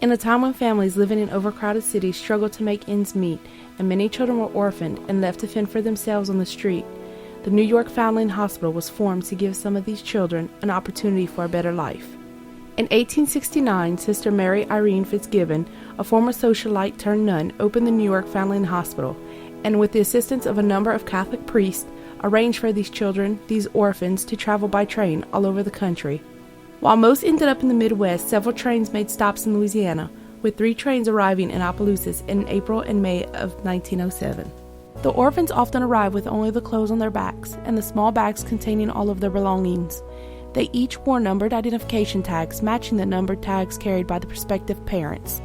In a time when families living in overcrowded cities struggled to make ends meet, and many children were orphaned and left to fend for themselves on the street, the New York Foundling Hospital was formed to give some of these children an opportunity for a better life. In 1869, Sister Mary Irene Fitzgibbon, a former socialite turned nun, opened the New York Foundling Hospital, and with the assistance of a number of Catholic priests, arranged for these children, these orphans, to travel by train all over the country. While most ended up in the Midwest, several trains made stops in Louisiana, with 3 trains arriving in Opelousas in April and May of 1907. The orphans often arrived with only the clothes on their backs and the small bags containing all of their belongings. They each wore numbered identification tags matching the numbered tags carried by the prospective parents.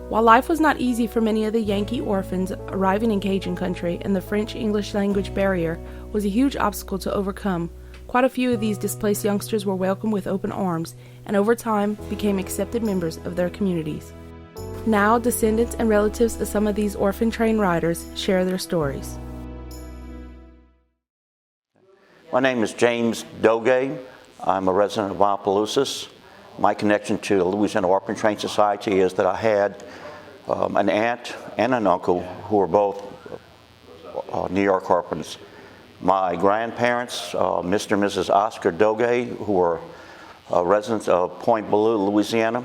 While life was not easy for many of the Yankee orphans arriving in Cajun country, and the French-English language barrier was a huge obstacle to overcome, quite a few of these displaced youngsters were welcomed with open arms, and over time became accepted members of their communities. Now, descendants and relatives of some of these orphan train riders share their stories. My name is James Douget. I'm a resident of Opelousas. My connection to the Louisiana Orphan Train Society is that I had an aunt and an uncle who were both New York orphans. My grandparents, Mr. and Mrs. Oscar Douget, who were residents of Point Bleu, Louisiana,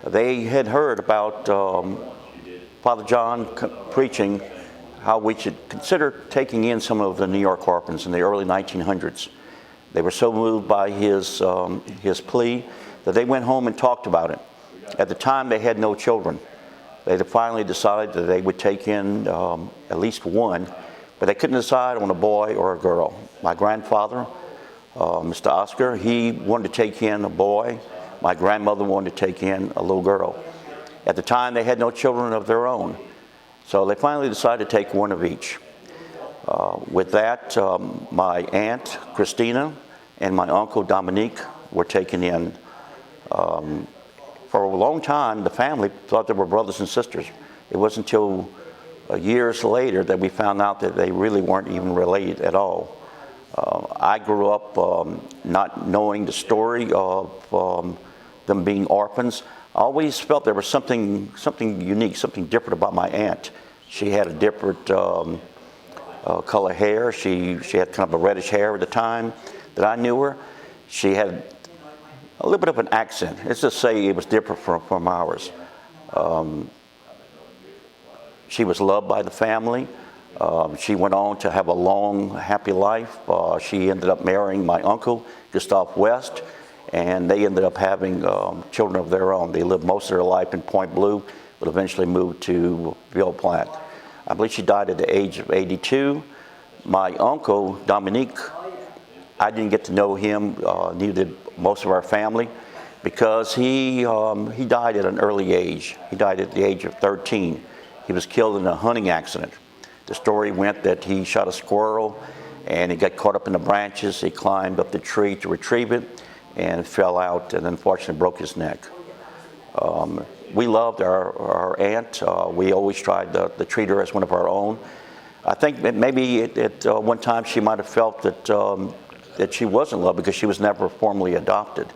they had heard about Father John preaching how we should consider taking in some of the New York orphans in the early 1900s. They were so moved by his plea that they went home and talked about it. At the time, they had no children. They finally decided that they would take in at least one, but they couldn't decide on a boy or a girl. My grandfather, Mr. Oscar, he wanted to take in a boy. My grandmother wanted to take in a little girl. At the time, they had no children of their own, so they finally decided to take one of each. With that, my aunt, Christina, and my uncle, Dominique, were taken in. For a long time, the family thought they were brothers and sisters. It wasn't until years later that we found out that they really weren't even related at all. I grew up not knowing the story of them being orphans. I always felt there was something unique, something different about my aunt. She had a different color hair. She had kind of a reddish hair at the time that I knew her. She had a little bit of an accent. Let's just say it was different from ours. She was loved by the family. She went on to have a long, happy life. She ended up marrying my uncle, Gustav West, and they ended up having children of their own. They lived most of their life in Point Bleu, but eventually moved to Ville Platte. I believe she died at the age of 82. My uncle, Dominique, I didn't get to know him, neither did most of our family, because he died at an early age. He died at the age of 13. He was killed in a hunting accident. The story went that he shot a squirrel and he got caught up in the branches. He climbed up the tree to retrieve it and fell out and unfortunately broke his neck. We loved our aunt. We always tried to treat her as one of our own. I think that maybe at one time she might have felt that she wasn't loved because she was never formally adopted.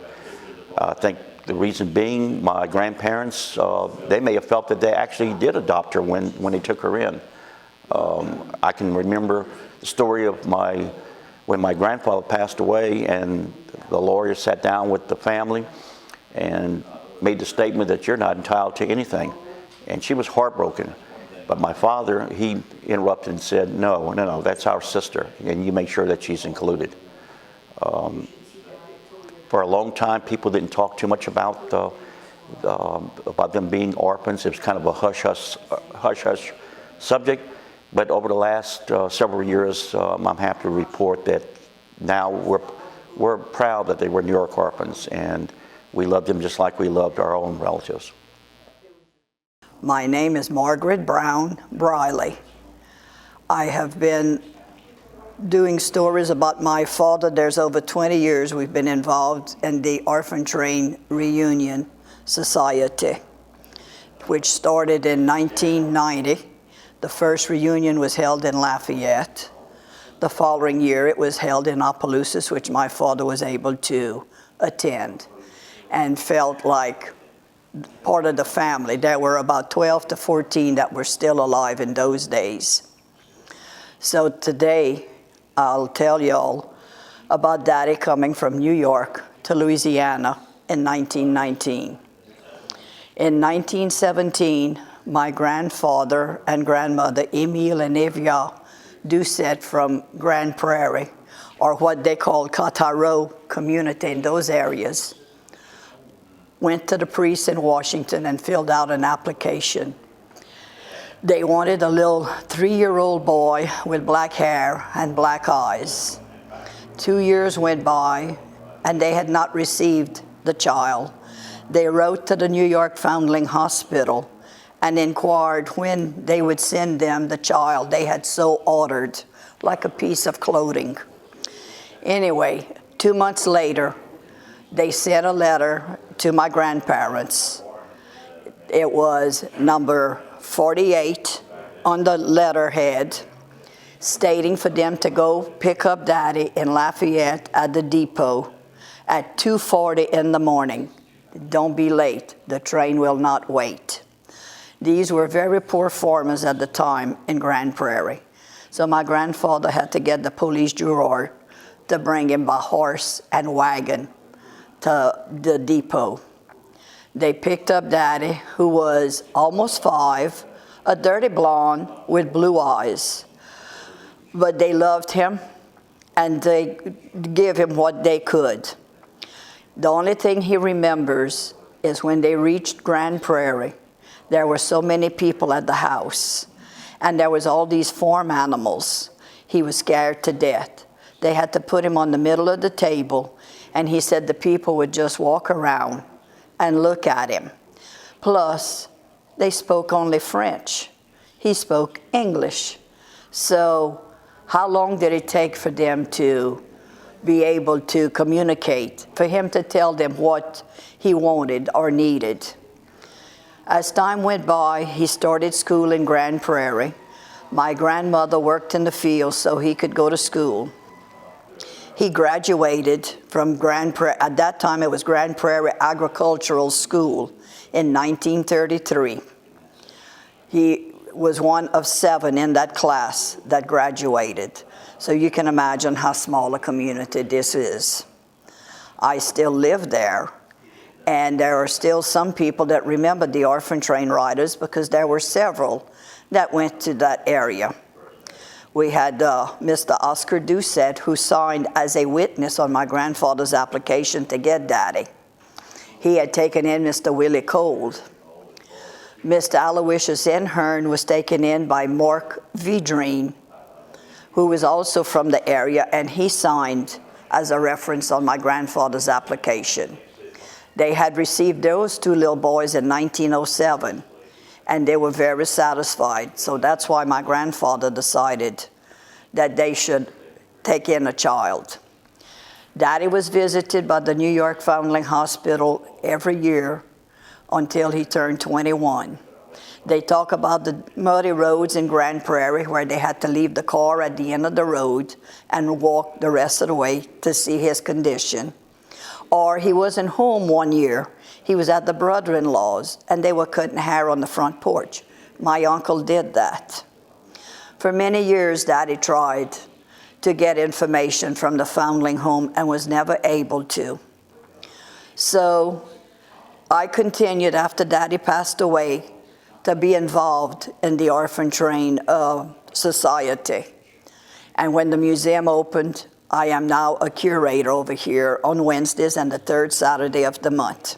I think the reason being my grandparents, they may have felt that they actually did adopt her when they took her in. I can remember the story of when my grandfather passed away and the lawyer sat down with the family and made the statement that you're not entitled to anything. And she was heartbroken. But my father, he interrupted and said, no, that's our sister, and you make sure that she's included. For a long time, people didn't talk too much about them being orphans. It was kind of a hush-hush subject. But over the last several years, I'm happy to report that now we're proud that they were New York orphans, and we loved them just like we loved our own relatives. My name is Margaret Briley. I have been doing stories about my father. There's over 20 years we've been involved in the Orphan Train Reunion Society, which started in 1990. The first reunion was held in Lafayette. The following year, it was held in Opelousas, which my father was able to attend, and felt like part of the family. There were about 12 to 14 that were still alive in those days. So today, I'll tell y'all about Daddy coming from New York to Louisiana in 1919. In 1917, my grandfather and grandmother, Emile and Evia Douget from Grand Prairie, or what they called Cataro community in those areas, went to the priest in Washington and filled out an application. They wanted a little 3-year-old boy with black hair and black eyes. 2 years went by, and they had not received the child. They wrote to the New York Foundling Hospital and inquired when they would send them the child they had so ordered, like a piece of clothing. Anyway, 2 months later, they sent a letter to my grandparents. It was number 48 on the letterhead, stating for them to go pick up Daddy in Lafayette at the depot at 2:40 in the morning. Don't be late. The train will not wait. These were very poor farmers at the time in Grand Prairie. So my grandfather had to get the police bureau to bring him by horse and wagon to the depot. They picked up Daddy, who was almost 5, a dirty blonde with blue eyes. But they loved him, and they gave him what they could. The only thing he remembers is when they reached Grand Prairie, there were so many people at the house, and there was all these farm animals. He was scared to death. They had to put him on the middle of the table, and he said the people would just walk around and look at him. Plus, they spoke only French. He spoke English. So how long did it take for them to be able to communicate, for him to tell them what he wanted or needed? As time went by, he started school in Grand Prairie. My grandmother worked in the fields so he could go to school. He graduated from Grand Prairie, at that time it was Grand Prairie Agricultural School, in 1933. He was one of 7 in that class that graduated. So you can imagine how small a community this is. I still live there, and there are still some people that remember the Orphan Train Riders because there were several that went to that area. We had Mr. Oscar Doucette, who signed as a witness on my grandfather's application to get Daddy. He had taken in Mr. Willie Cole. Mr. Aloysius Inhern was taken in by Mark Vidrine, who was also from the area, and he signed as a reference on my grandfather's application. They had received those 2 little boys in 1907, and they were very satisfied. So that's why my grandfather decided that they should take in a child. Daddy was visited by the New York Foundling Hospital every year until he turned 21. They talk about the muddy roads in Grand Prairie where they had to leave the car at the end of the road and walk the rest of the way to see his condition. Or he wasn't home one year. He was at the brother-in-law's, and they were cutting hair on the front porch. My uncle did that. For many years, Daddy tried to get information from the foundling home and was never able to. So I continued after Daddy passed away to be involved in the Orphan Train Society. And when the museum opened, I am now a curator over here on Wednesdays and the 3rd Saturday of the month.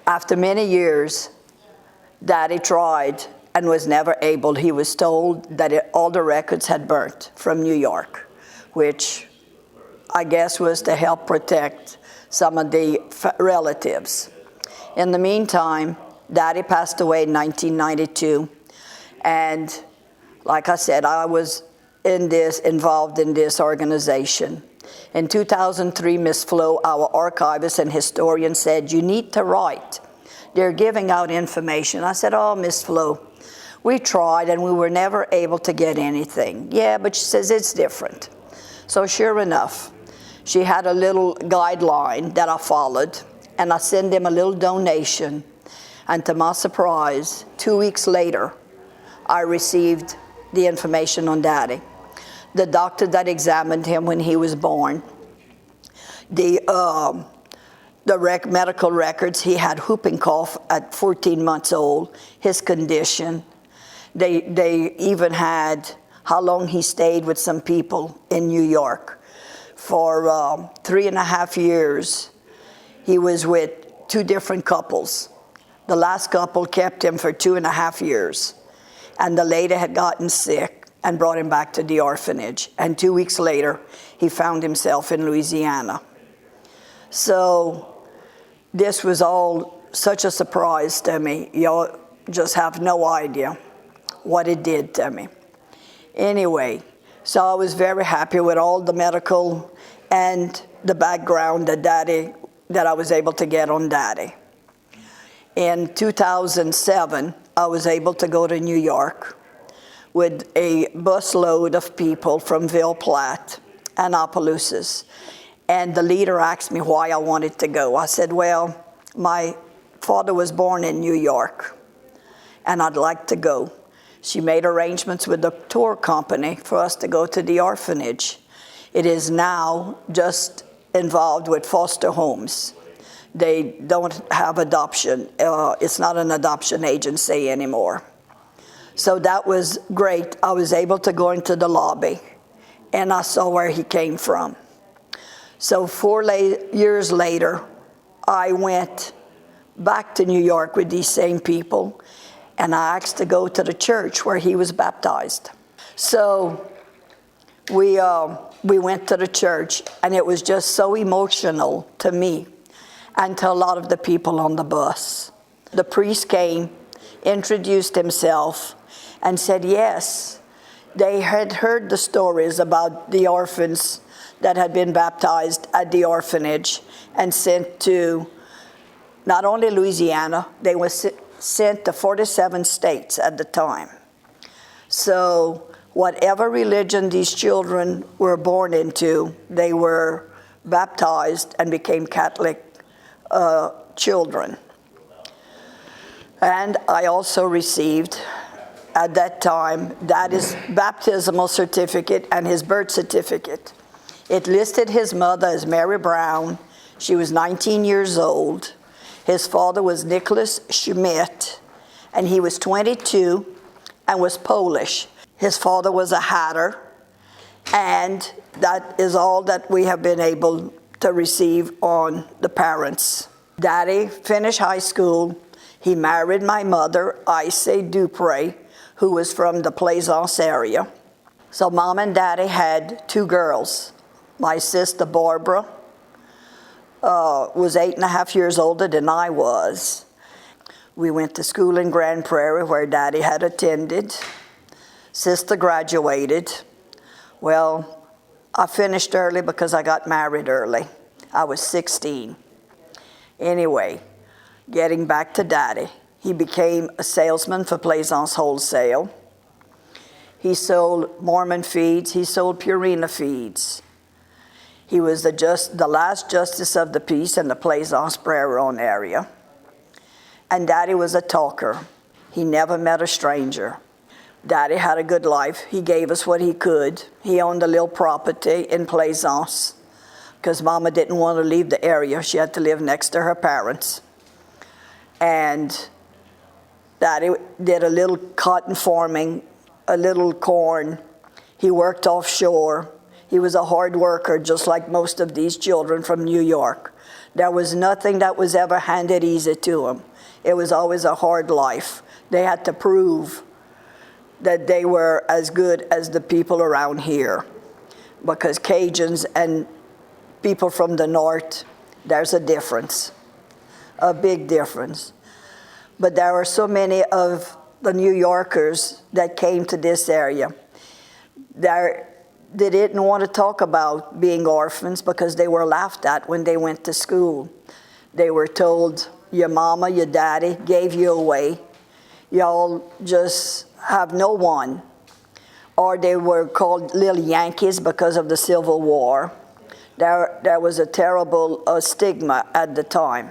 After many years, Daddy tried and was never able. He was told that all the records had burnt from New York, which I guess was to help protect some of the relatives. In the meantime, Daddy passed away in 1992, and like I said, I was involved in this organization. In 2003, Miss Flo, our archivist and historian, said, "You need to write. They're giving out information." I said, "Oh, Miss Flo, we tried and we were never able to get anything." "Yeah, but," she says, "it's different." So sure enough, she had a little guideline that I followed, and I sent them a little donation. And to my surprise, 2 weeks later, I received the information on Daddy. The doctor that examined him when he was born, the medical records, he had whooping cough at 14 months old, his condition. They even had how long he stayed with some people in New York. For 3.5 years, he was with 2 different couples. The last couple kept him for 2.5 years. And the lady had gotten sick and brought him back to the orphanage. And 2 weeks later, he found himself in Louisiana. So this was all such a surprise to me. You just have no idea what it did to me. Anyway, so I was very happy with all the medical and the background that I was able to get on Daddy. In 2007, I was able to go to New York with a busload of people from Ville Platte and Opelousas. And the leader asked me why I wanted to go. I said, well, my father was born in New York, and I'd like to go. She made arrangements with the tour company for us to go to the orphanage. It is now just involved with foster homes. They don't have adoption. It's not an adoption agency anymore. So that was great. I was able to go into the lobby, and I saw where he came from. So 4 years later, I went back to New York with these same people, and I asked to go to the church where he was baptized. So we went to the church, and it was just so emotional to me and to a lot of the people on the bus. The priest came, introduced himself, and said yes, they had heard the stories about the orphans that had been baptized at the orphanage and sent to not only Louisiana, they were sent to 47 states at the time. So whatever religion these children were born into, they were baptized and became Catholic children. And I also received, at that time, Daddy's baptismal certificate and his birth certificate. It listed his mother as Mary Brown. She was 19 years old. His father was Nicholas Schmidt, and he was 22 and was Polish. His father was a hatter, and that is all that we have been able to receive on the parents. Daddy finished high school. He married my mother, Ice Dupre, who was from the Plaisance area. So Mom and Daddy had 2 girls. My sister Barbara was 8.5 years older than I was. We went to school in Grand Prairie where Daddy had attended. Sister graduated. Well, I finished early because I got married early. I was 16. Anyway, getting back to Daddy, he became a salesman for Plaisance Wholesale. He sold Mormon feeds. He sold Purina feeds. He was the last justice of the peace in the Plaisance Prairie area. And Daddy was a talker. He never met a stranger. Daddy had a good life. He gave us what he could. He owned a little property in Plaisance because Mama didn't want to leave the area. She had to live next to her parents. And Daddy did a little cotton farming, a little corn. He worked offshore. He was a hard worker, just like most of these children from New York. There was nothing that was ever handed easy to him. It was always a hard life. They had to prove that they were as good as the people around here, because Cajuns and people from the north, there's a difference, a big difference. But there were so many of the New Yorkers that came to this area. They didn't want to talk about being orphans because they were laughed at when they went to school. They were told, your mama, your daddy gave you away. Y'all just have no one. or they were called little Yankees because of the Civil War. There was a terrible stigma at the time.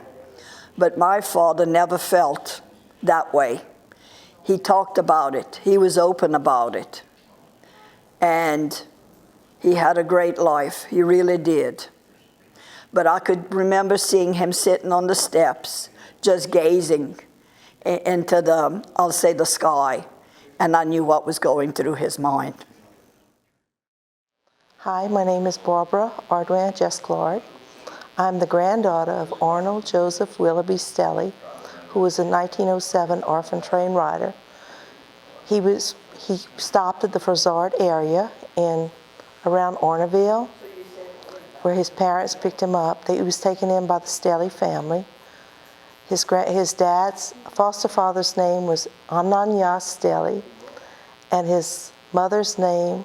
But my father never felt that way. He talked about it. He was open about it. And he had a great life. He really did. But I could remember seeing him sitting on the steps, just gazing into the, I'll say, the sky. And I knew what was going through his mind. Hi, my name is Barbara Ardwan Jesclard. I'm the granddaughter of Arnold Joseph Willoughby Stelly, who was a 1907 orphan train rider. He stopped at the Frazard area around Orneville, where his parents picked him up. He was taken in by the Stelly family. His dad's foster father's name was Ananya Stelly, and his mother's name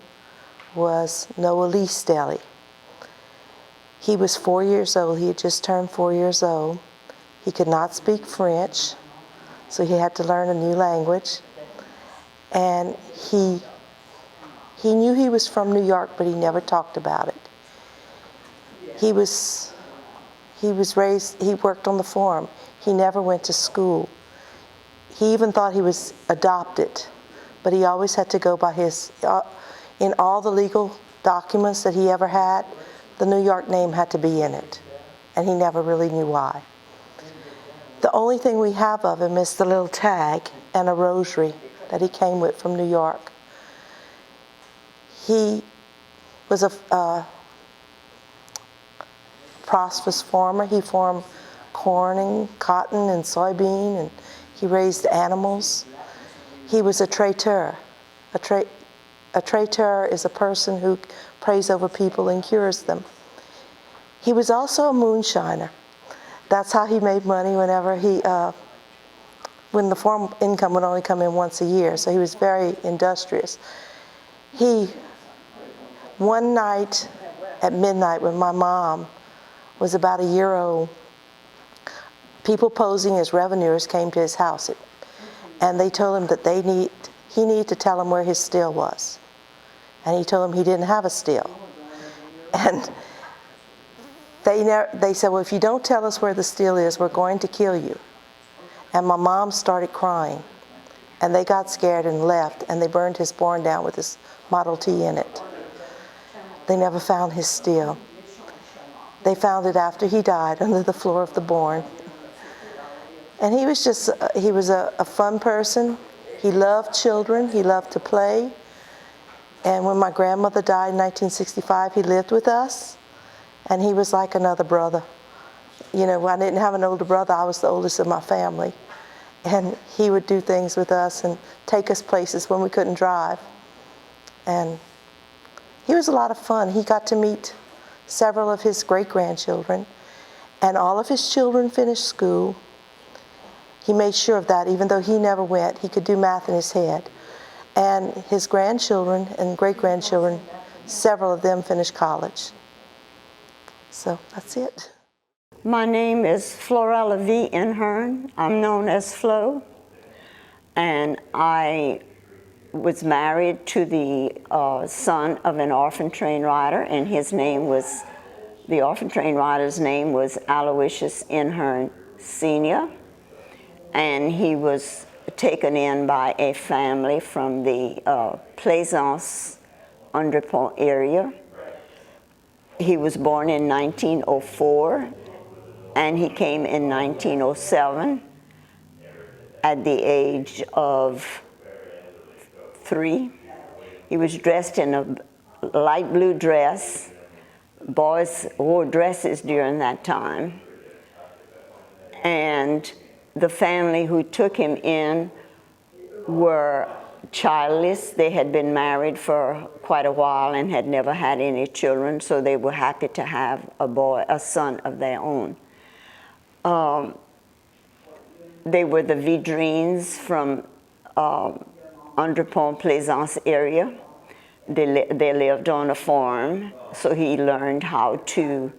was Noelie Stelly. He was 4 years old. He had just turned 4 years old. He could not speak French, so he had to learn a new language. And he knew he was from New York, but he never talked about it. He was raised, he worked on the farm. He never went to school. He even thought he was adopted, but he always had to go by his, in all the legal documents that he ever had, the New York name had to be in it, and he never really knew why. The only thing we have of him is the little tag and a rosary that he came with from New York. He was a prosperous farmer. He farmed corn and cotton and soybean, and he raised animals. He was a traiteur. A traiteur is a person who prays over people and cures them. He was also a moonshiner. That's how he made money whenever when the farm income would only come in once a year, so he was very industrious. One night at midnight when my mom was about a year old, people posing as revenuers came to his house, and they told him that he needed to tell them where his still was. And he told them he didn't have a still. And they said, well, if you don't tell us where the still is, we're going to kill you. And my mom started crying. And they got scared and left, and they burned his barn down with his Model T in it. They never found his still. They found it after he died under the floor of the barn. And he was a fun person. He loved children. He loved to play. And when my grandmother died in 1965, he lived with us. And he was like another brother. You know, I didn't have an older brother. I was the oldest of my family. And he would do things with us and take us places when we couldn't drive. And he was a lot of fun. He got to meet several of his great-grandchildren. And all of his children finished school. He made sure of that. Even though he never went, he could do math in his head. And his grandchildren and great-grandchildren, several of them finished college. So that's it. My name is Florella Inhern. I'm known as Flo. And I was married to the son of an orphan train rider, and the orphan train rider's name was Aloysius Inhern Sr. And he was taken in by a family from the Plaisance Underpont area. He was born in 1904, and he came in 1907 at the age of 3. He was dressed in a light blue dress. Boys wore dresses during that time. And the family who took him in were childless. They had been married for quite a while and had never had any children, so they were happy to have a son of their own. They were the Vidrines from Underpont Plaisance area. They lived on a farm, so he learned how to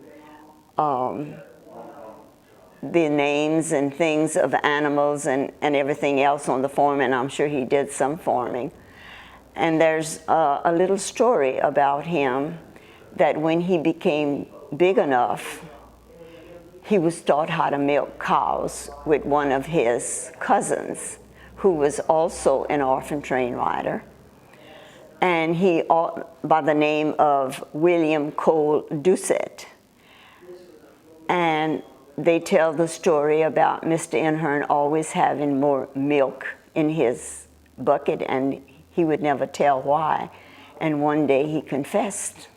the names and things of animals and everything else on the farm, and I'm sure he did some farming. And there's a little story about him that when he became big enough, he was taught how to milk cows with one of his cousins, who was also an orphan train rider. And he, by the name of William Cole Douget. And they tell the story about Mr. Inhern always having more milk in his bucket, and he would never tell why. And one day he confessed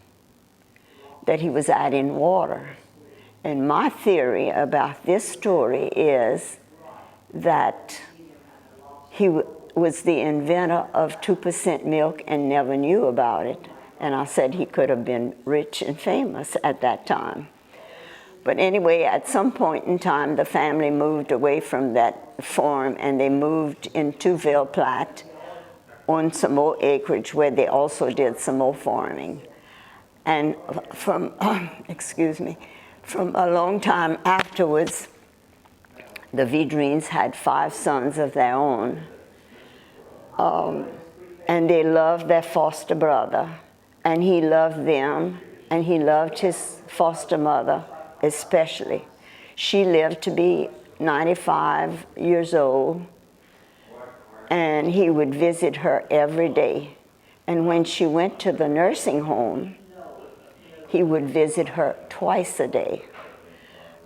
that he was adding water. And my theory about this story is that he was the inventor of 2% milk and never knew about it. And I said he could have been rich and famous at that time. But anyway, at some point in time, the family moved away from that farm and they moved into Ville Platte on some more acreage where they also did some more farming. And from, excuse me, from a long time afterwards, the Vidrines had 5 sons of their own. And they loved their foster brother, and he loved them, and he loved his foster mother especially. She lived to be 95 years old, and he would visit her every day. And when she went to the nursing home, he would visit her twice a day.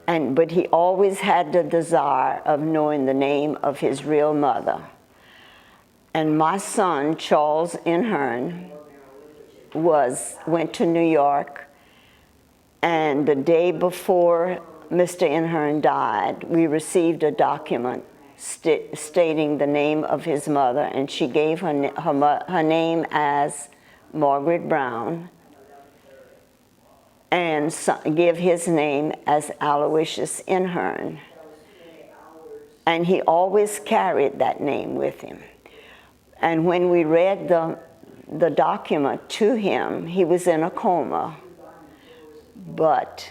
But he always had the desire of knowing the name of his real mother. And my son, Charles Inhern, went to New York, and the day before Mr. Inhern died, we received a document stating the name of his mother, and she gave her name as Margaret Brown, and give his name as Aloysius Inhern. And he always carried that name with him. And when we read the document to him, he was in a coma, but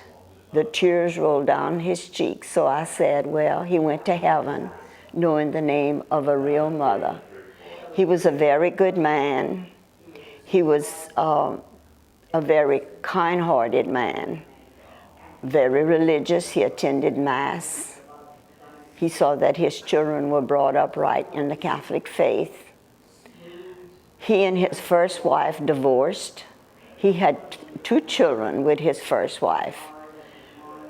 the tears rolled down his cheeks. So I said, well, he went to heaven knowing the name of a real mother. He was a very good man. He was a very kind-hearted man, very religious. He attended Mass. He saw that his children were brought up right in the Catholic faith. He and his first wife divorced. He had 2 children with his first wife,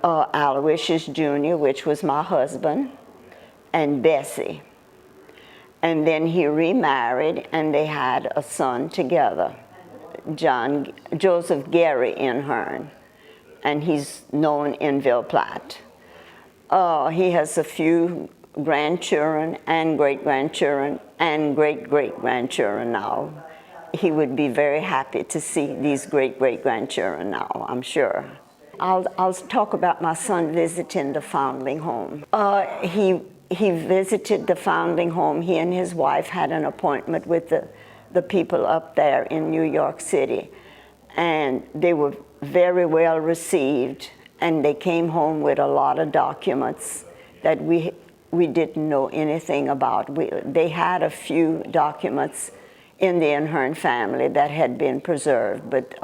Aloysius Jr., which was my husband, and Bessie. And then he remarried, and they had a son together, Joseph Gary Inhern, and he's known in Ville Platte. He has a few grandchildren and great-grandchildren and great-great-grandchildren now. He would be very happy to see these great-great-grandchildren now, I'm sure. I'll talk about my son visiting the foundling home. He visited the foundling home. He and his wife had an appointment with the people up there in New York City, and they were very well received, and they came home with a lot of documents that we didn't know anything about. They had a few documents in the Inhern family that had been preserved, but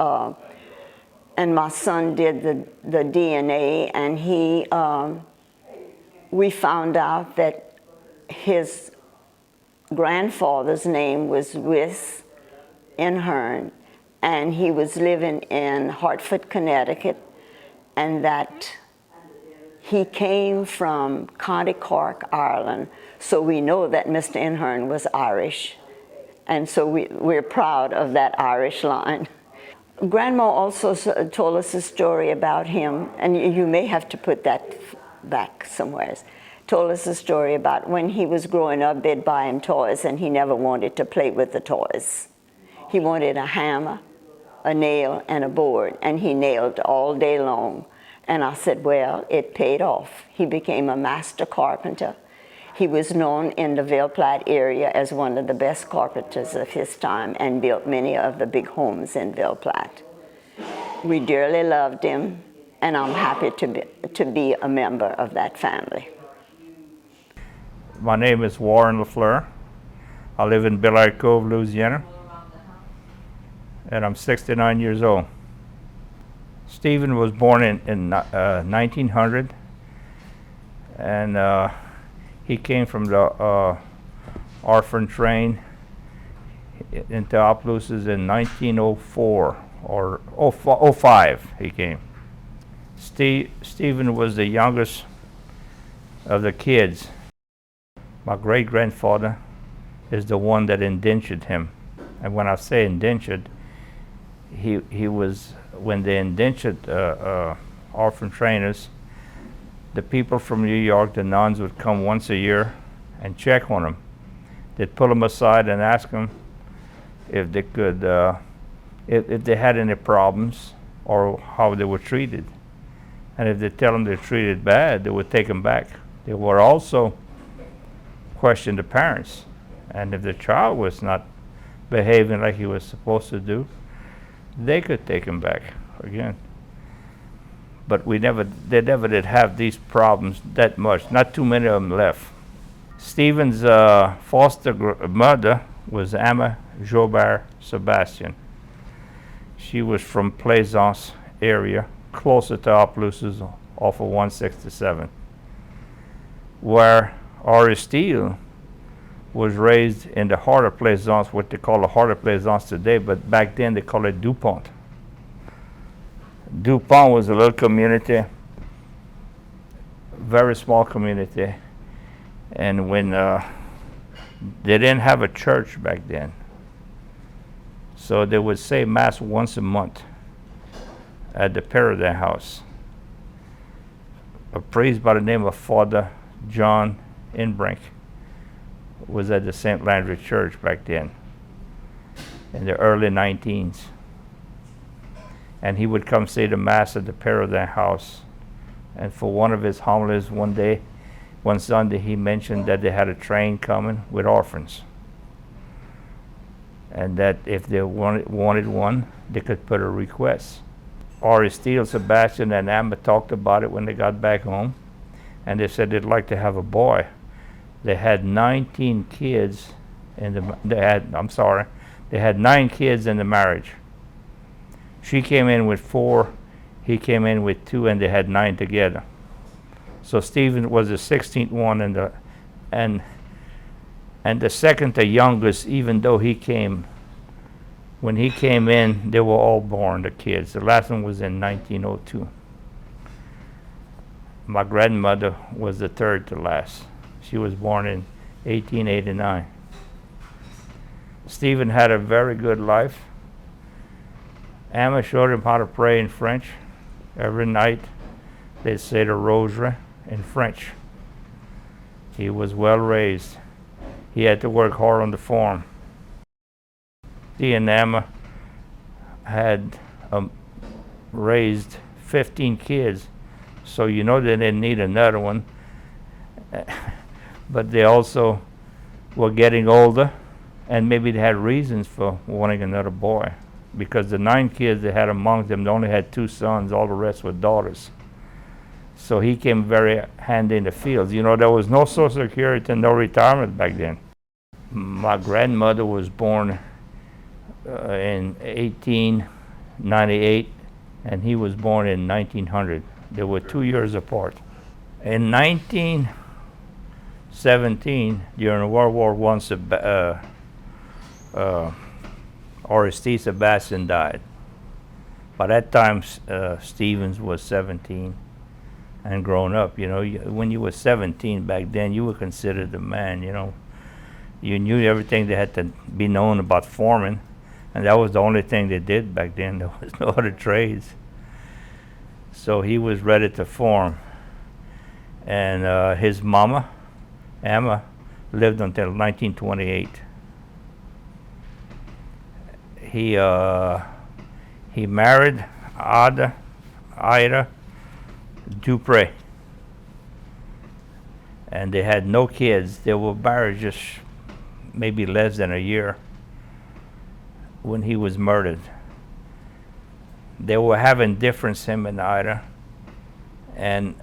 and my son did the DNA, and we found out that his grandfather's name was Wis Inhern, and he was living in Hartford, Connecticut, and that he came from County Cork, Ireland. So we know that Mr. Inhern was Irish, and so we're proud of that Irish line. Grandma also told us a story about him, and you may have to put that back somewhere. Told us a story about when he was growing up, they'd buy him toys, and he never wanted to play with the toys. He wanted a hammer, a nail, and a board, and he nailed all day long. And I said, well, it paid off. He became a master carpenter. He was known in the Ville Platte area as one of the best carpenters of his time, and built many of the big homes in Ville Platte. We dearly loved him, and I'm happy to be a member of that family. My name is Warren Lafleur. I live in Bel Air Cove, Louisiana. and I'm 69 years old. Stephen was born in 1900, and he came from the orphan train into Opelousas in 1904 or 05 he came. Stephen was the youngest of the kids. My great-grandfather is the one that indentured him. And when I say indentured, he was, when they indentured orphan trainers, the people from New York, the nuns, would come once a year and check on them. They'd pull them aside and ask them if they could, if they had any problems or how they were treated. And if they tell them they're treated bad, they would take them back. They would also question the parents. And if the child was not behaving like he was supposed to do, they could take him back again. But they never did have these problems that much. Not too many of them left. Stephen's foster mother was Emma Jobert Sebastian. She was from Plaisance area, closer to Opelousas, off of 167, where Aristide was raised in the heart of Plaisance, what they call the heart of Plaisance today, but back then they called it DuPont. DuPont was a little community, very small community, and when they didn't have a church back then, so they would say Mass once a month at the Paradise House. A priest by the name of Father John Inbrink was at the St. Landry Church back then, in the early 19s. And he would come say the Mass at the Paradise House. And for one of his homilies one Sunday, he mentioned that they had a train coming with orphans. And that if they wanted one, they could put a request. Aristide, Sebastian, and Emma talked about it when they got back home. And they said they'd like to have a boy. They had 19 kids they had 9 kids in the marriage. She came in with 4, he came in with 2, and they had 9 together. So Stephen was the 16th one, and the second to youngest, even though when he came in, they were all born, the kids. The last one was in 1902. My grandmother was the third to last. She was born in 1889. Stephen had a very good life. Emma showed him how to pray in French. Every night they'd say the rosary in French. He was well raised. He had to work hard on the farm. He and Emma had raised 15 kids, so you know they didn't need another one. But they also were getting older, and maybe they had reasons for wanting another boy, because the 9 kids they had among them, they only had 2 sons, all the rest were daughters. So he came very handy in the fields. You know, there was no Social Security and no retirement back then. My grandmother was born in 1898, and he was born in 1900. They were 2 years apart. In 1917, during World War I, Aristide Sebastian died. By that time, Stevens was 17 and grown up. You know, when you were 17 back then, you were considered a man. You know, you knew everything that had to be known about farming, and that was the only thing they did back then. There was no other trades. So he was ready to farm. And his mama, Emma, lived until 1928. He married Ida Dupre, and they had no kids. They were married just maybe less than a year when he was murdered. They were having difference, him and Ida, and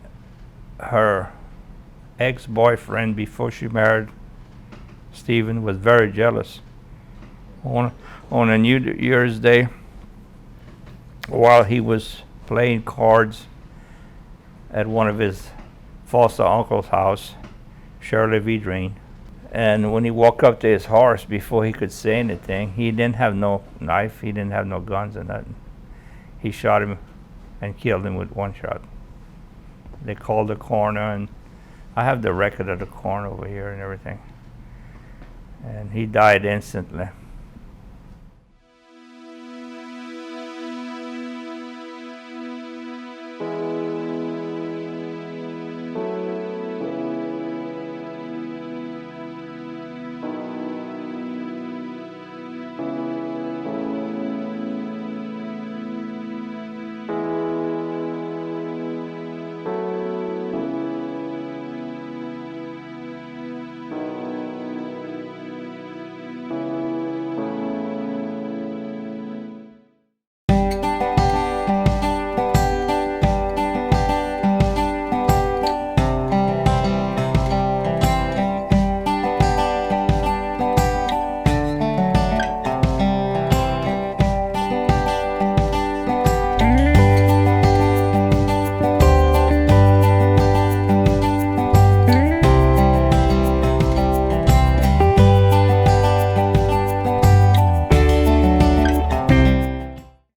her ex-boyfriend before she married Stephen was very jealous, On a New Year's Day, while he was playing cards at one of his foster uncle's house, Shirley Vedrine, and when he walked up to his horse, before he could say anything, he didn't have no knife, he didn't have no guns or nothing. He shot him and killed him with one shot. They called the coroner, and I have the record of the coroner over here and everything. And he died instantly.